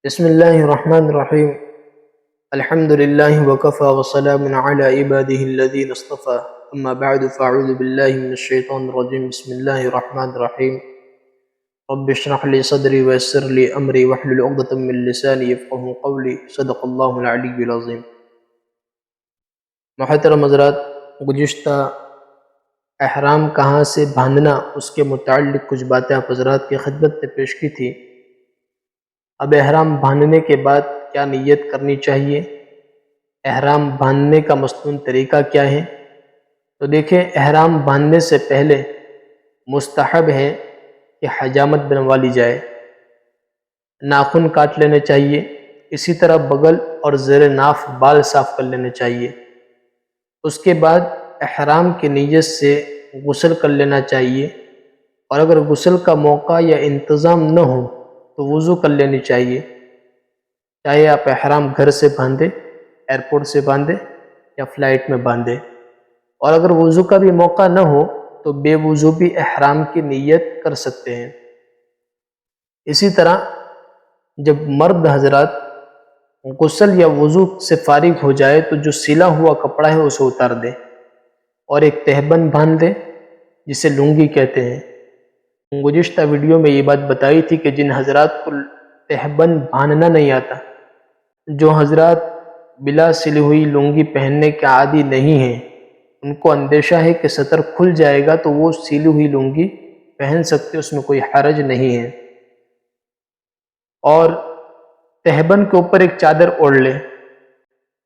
بسم اللہ الرحمن الرحیم الحمد للہ وکفى وسلام علی عباده الذین اصطفى اما بعد فاعوذ باللہ من الشیطان الرجیم بسم اللہ الرحمن الرحیم رب اشرح لی صدری ویسر لی امری واحلل عقدۃ من لسانی یفقهوا قولی صدق اللہ العلی العظیم۔ محترم حضرات، گزشتہ احرام کہاں سے باندھنا اس کے متعلق کچھ باتیں آپ حضرات کی خدمت میں پیش کی تھی۔ اب احرام باندھنے کے بعد کیا نیت کرنی چاہیے، احرام باندھنے کا مصنون طریقہ کیا ہے؟ تو دیکھیں، احرام باندھنے سے پہلے مستحب ہے کہ حجامت بنوا لی جائے، ناخن کاٹ لینے چاہیے، اسی طرح بغل اور زیر ناف بال صاف کر لینے چاہیے۔ اس کے بعد احرام کی نیت سے غسل کر لینا چاہیے، اور اگر غسل کا موقع یا انتظام نہ ہو تو وضو کر لینی چاہیے، چاہے آپ احرام گھر سے باندھیں، ایئرپورٹ سے باندھیں یا فلائٹ میں باندھیں۔ اور اگر وضو کا بھی موقع نہ ہو تو بے وضو بھی احرام کی نیت کر سکتے ہیں۔ اسی طرح جب مرد حضرات غسل یا وضو سے فارغ ہو جائے تو جو سلا ہوا کپڑا ہے اسے اتار دے اور ایک تہبند باندھ دے، جسے لنگی کہتے ہیں۔ گزشتہ ویڈیو میں یہ بات بتائی تھی کہ جن حضرات کو تہبند باندھنا نہیں آتا، جو حضرات بلا سلی ہوئی لنگی پہننے کے عادی نہیں ہیں، ان کو اندیشہ ہے کہ سطر کھل جائے گا تو وہ سلی ہوئی لنگی پہن سکتے، اس میں کوئی حرج نہیں ہے۔ اور تہبند کے اوپر ایک چادر اوڑھ لے،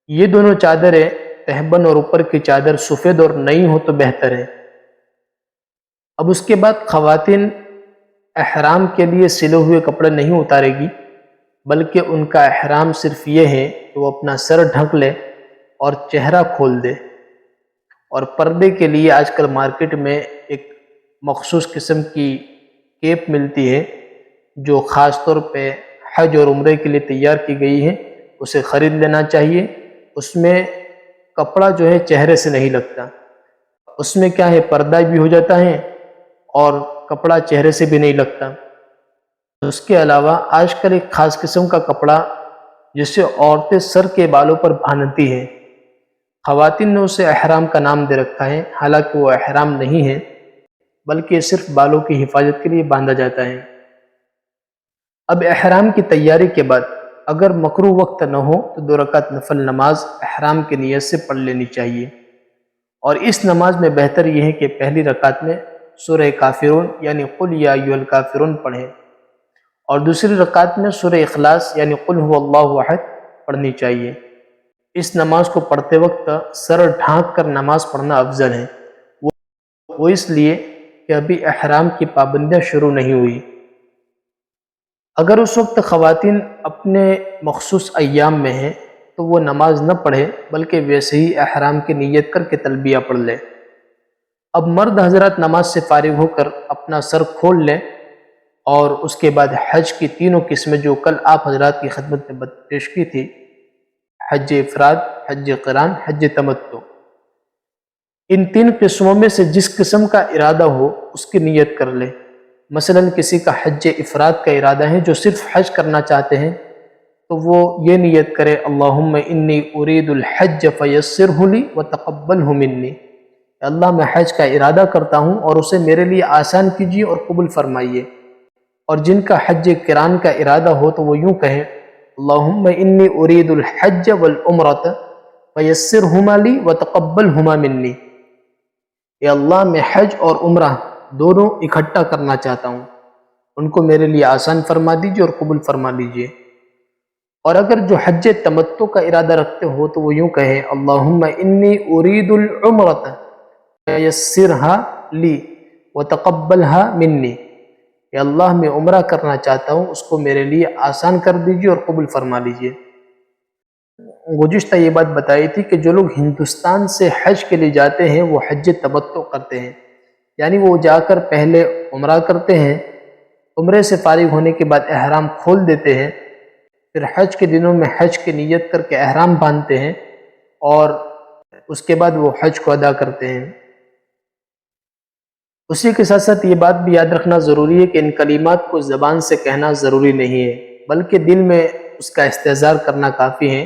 یہ دونوں چادریں، تہبند اور اوپر کی چادر، سفید اور نئی ہو تو بہتر ہے۔ اب اس کے بعد خواتین احرام کے لیے سلے ہوئے کپڑے نہیں اتارے گی، بلکہ ان کا احرام صرف یہ ہے کہ وہ اپنا سر ڈھک لے اور چہرہ کھول دے۔ اور پردے کے لیے آج کل مارکیٹ میں ایک مخصوص قسم کی کیپ ملتی ہے جو خاص طور پہ حج اور عمرے کے لیے تیار کی گئی ہے، اسے خرید لینا چاہیے۔ اس میں کپڑا جو ہے چہرے سے نہیں لگتا، اس میں کیا ہے، پردہ بھی ہو جاتا ہے اور کپڑا چہرے سے بھی نہیں لگتا۔ اس کے علاوہ آج کل ایک خاص قسم کا کپڑا جسے عورتیں سر کے بالوں پر باندھتی ہیں، خواتین نے اسے احرام کا نام دے رکھا ہے، حالانکہ وہ احرام نہیں ہے بلکہ صرف بالوں کی حفاظت کے لیے باندھا جاتا ہے۔ اب احرام کی تیاری کے بعد اگر مکروہ وقت نہ ہو تو 2 رکعت نفل نماز احرام کی نیت سے پڑھ لینی چاہیے، اور اس نماز میں بہتر یہ ہے کہ پہلی رکعت میں سورہ کافرون یعنی قل یا ایھا الکافرون پڑھیں، اور دوسری رکعت میں سورہ اخلاص یعنی قل ھو اللہ احد پڑھنی چاہیے۔ اس نماز کو پڑھتے وقت سر ڈھانک کر نماز پڑھنا افضل ہے، وہ اس لیے کہ ابھی احرام کی پابندیاں شروع نہیں ہوئی۔ اگر اس وقت خواتین اپنے مخصوص ایام میں ہیں تو وہ نماز نہ پڑھے بلکہ ویسے ہی احرام کی نیت کر کے تلبیہ پڑھ لے۔ اب مرد حضرات نماز سے فارغ ہو کر اپنا سر کھول لیں، اور اس کے بعد حج کی 3 قسمیں جو کل آپ حضرات کی خدمت میں پیش کی تھی، حج افراد، حج قران، حج تمتع، ان 3 قسموں میں سے جس قسم کا ارادہ ہو اس کی نیت کر لے۔ مثلا کسی کا حج افراد کا ارادہ ہے، جو صرف حج کرنا چاہتے ہیں، تو وہ یہ نیت کرے، اللہم انی ارید الحج فیسرہ لی وتقبلہ منی، اللہ میں حج کا ارادہ کرتا ہوں اور اسے میرے لیے آسان کیجیے اور قبول فرمائیے۔ اور جن کا حج قران کا ارادہ ہو تو وہ یوں کہیں، اللہم انی ارید الحج والعمرۃ فیسرہما لی وتقبلہما منی، اے اللہ میں حج اور عمرہ دونوں اکٹھا کرنا چاہتا ہوں، ان کو میرے لیے آسان فرما دیجیے اور قبول فرما لیجیے۔ اور اگر جو حج تمتع کا ارادہ رکھتے ہو تو وہ یوں کہیں، اللہم انی ارید العمرۃ فیسرھا لی وتقبلھا منی، اے اللہ میں عمرہ کرنا چاہتا ہوں، اس کو میرے لیے آسان کر دیجیے اور قبول فرما لیجیے۔ گزشتہ یہ بات بتائی تھی کہ جو لوگ ہندوستان سے حج کے لیے جاتے ہیں وہ حج تمتع کرتے ہیں، یعنی وہ جا کر پہلے عمرہ کرتے ہیں، عمرے سے فارغ ہونے کے بعد احرام کھول دیتے ہیں، پھر حج کے دنوں میں حج کی نیت کر کے احرام باندھتے ہیں، اور اس کے بعد وہ حج کو ادا کرتے ہیں۔ اسی کے ساتھ ساتھ یہ بات بھی یاد رکھنا ضروری ہے کہ ان کلمات کو زبان سے کہنا ضروری نہیں ہے، بلکہ دل میں اس کا استحضار کرنا کافی ہے،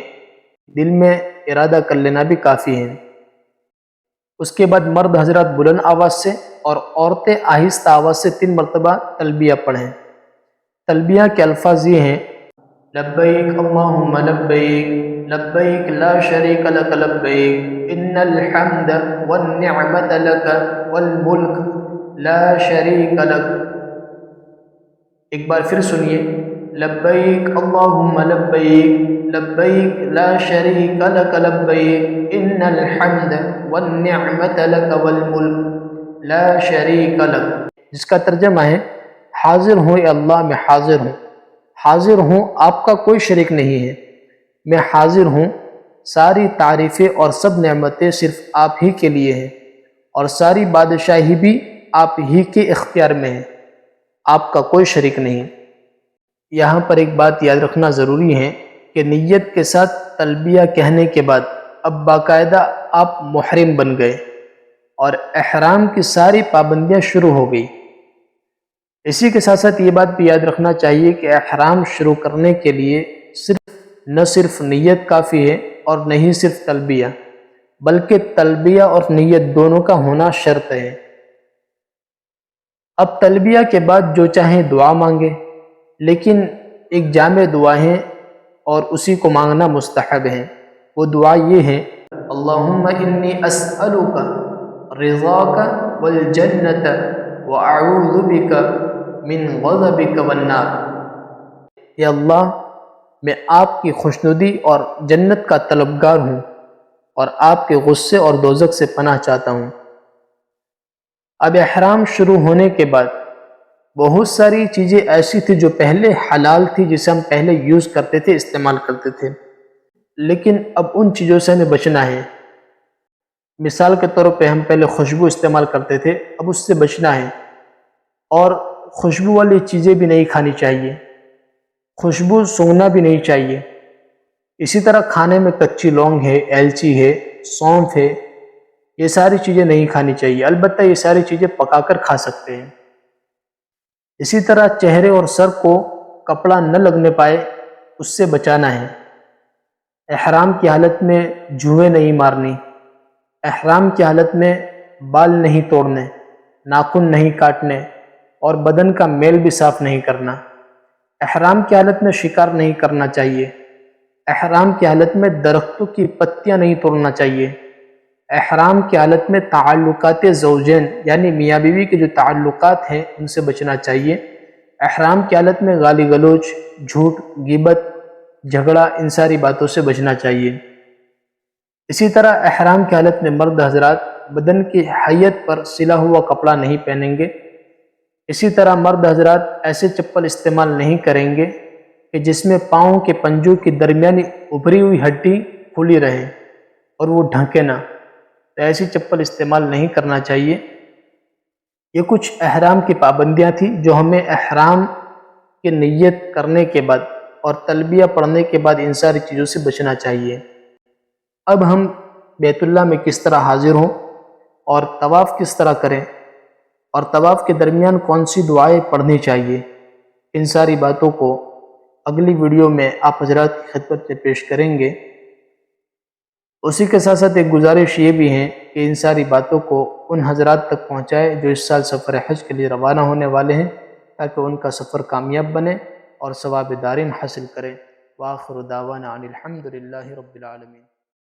دل میں ارادہ کر لینا بھی کافی ہے۔ اس کے بعد مرد حضرات بلند آواز سے اور عورتیں آہستہ آواز سے 3 مرتبہ تلبیہ پڑھیں۔ تلبیہ کے الفاظ یہ ہیں: لبیک اللہم لبیک، لبیک لا شریک لک لبیک، ان الحمد والنعمت لک والملک لا شریک لک۔ ایک بار پھر سنیے: لبیک اللہم لبیک، لبیک لا شریک لک لبیک، ان الحمد والنعمت لک والملک لا شریک لک، جس کا ترجمہ ہے: حاضر ہوں اے اللہ، میں حاضر ہوں، حاضر ہوں، آپ کا کوئی شریک نہیں ہے، میں حاضر ہوں، ساری تعریفیں اور سب نعمتیں صرف آپ ہی کے لیے ہیں، اور ساری بادشاہی بھی آپ ہی کے اختیار میں ہے، آپ کا کوئی شریک نہیں۔ یہاں پر ایک بات یاد رکھنا ضروری ہے کہ نیت کے ساتھ تلبیہ کہنے کے بعد اب باقاعدہ آپ محرم بن گئے اور احرام کی ساری پابندیاں شروع ہو گئی۔ اسی کے ساتھ ساتھ یہ بات بھی یاد رکھنا چاہیے کہ احرام شروع کرنے کے لیے نہ صرف نیت کافی ہے اور نہ ہی صرف تلبیہ، بلکہ تلبیہ اور نیت دونوں کا ہونا شرط ہے۔ اب تلبیہ کے بعد جو چاہیں دعا مانگے، لیکن ایک جامع دعا ہے اور اسی کو مانگنا مستحب ہے۔ وہ دعا یہ ہے: اللہم انی اسألک رضاک والجنت واعوذ بک من غضبک والنار۔ یا اللہ، میں آپ کی خوشنودی اور جنت کا طلبگار ہوں اور آپ کے غصے اور دوزخ سے پناہ چاہتا ہوں۔ اب احرام شروع ہونے کے بعد بہت ساری چیزیں ایسی تھی جو پہلے حلال تھی، جسے ہم پہلے یوز کرتے تھے، استعمال کرتے تھے، لیکن اب ان چیزوں سے ہمیں بچنا ہے۔ مثال کے طور پہ ہم پہلے خوشبو استعمال کرتے تھے، اب اس سے بچنا ہے، اور خوشبو والی چیزیں بھی نہیں کھانی چاہیے، خوشبو سونگھنا بھی نہیں چاہیے۔ اسی طرح کھانے میں کچی لونگ ہے، الچی ہے، سونف ہے، یہ ساری چیزیں نہیں کھانی چاہیے، البتہ یہ ساری چیزیں پکا کر کھا سکتے ہیں۔ اسی طرح چہرے اور سر کو کپڑا نہ لگنے پائے، اس سے بچانا ہے۔ احرام کی حالت میں جوئیں نہیں مارنی، احرام کی حالت میں بال نہیں توڑنے، ناخن نہیں کاٹنے اور بدن کا میل بھی صاف نہیں کرنا۔ احرام کی حالت میں شکار نہیں کرنا چاہیے، احرام کی حالت میں درختوں کی پتیاں نہیں توڑنا چاہیے، احرام کی حالت میں تعلقات زوجین یعنی میاں بیوی کے جو تعلقات ہیں ان سے بچنا چاہیے۔ احرام کی حالت میں گالی گلوچ، جھوٹ، غیبت، جھگڑا، ان ساری باتوں سے بچنا چاہیے۔ اسی طرح احرام کی حالت میں مرد حضرات بدن کی حیت پر سلا ہوا کپڑا نہیں پہنیں گے۔ اسی طرح مرد حضرات ایسے چپل استعمال نہیں کریں گے کہ جس میں پاؤں کے پنجوں کی درمیانی ابھری ہوئی ہڈی کھلی رہے اور وہ ڈھکے نہ، تو ایسی چپل استعمال نہیں کرنا چاہیے۔ یہ کچھ احرام کی پابندیاں تھیں جو ہمیں احرام کی نیت کرنے کے بعد اور تلبیہ پڑھنے کے بعد ان ساری چیزوں سے بچنا چاہیے۔ اب ہم بیت اللہ میں کس طرح حاضر ہوں اور طواف کس طرح کریں اور طواف کے درمیان کون سی دعائیں پڑھنی چاہیے، ان ساری باتوں کو اگلی ویڈیو میں آپ حضرات کی خدمت میں پیش کریں گے۔ اسی کے ساتھ ساتھ ایک گزارش یہ بھی ہے کہ ان ساری باتوں کو ان حضرات تک پہنچائے جو اس سال سفر حج کے لیے روانہ ہونے والے ہیں، تاکہ ان کا سفر کامیاب بنے اور ثواب دارین حاصل کریں۔ وآخر دعوانا ان الحمد للہ رب العالمین۔